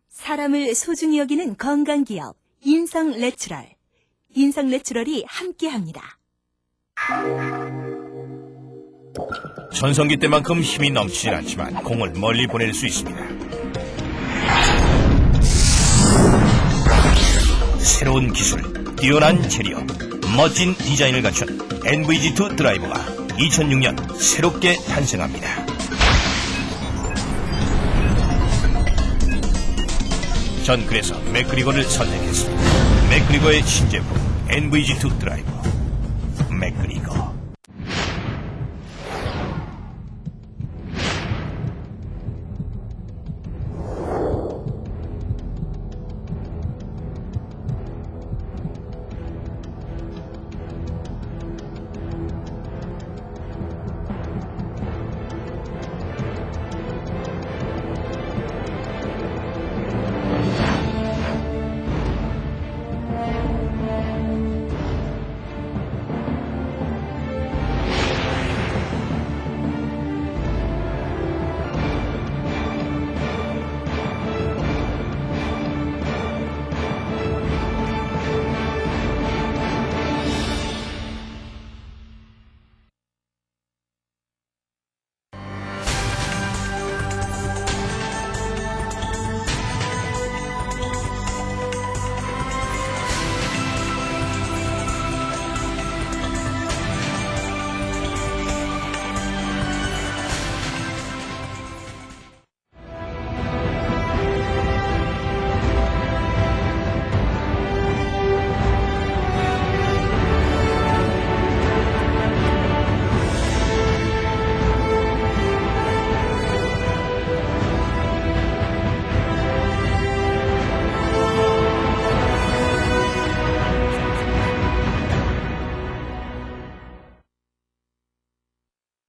사람을 소중히 여기는 건강기업 인성내추럴. 인성내추럴이 함께합니다. 전성기 때만큼 힘이 넘치진 않지만 공을 멀리 보낼 수 있습니다. 새로운 기술, 뛰어난 재료, 멋진 디자인을 갖춘 NVG2 드라이버가 2006년 새롭게 탄생합니다. 전 그래서 맥그리거를 선택했습니다. 맥그리거의 신제품 NVG2 드라이버.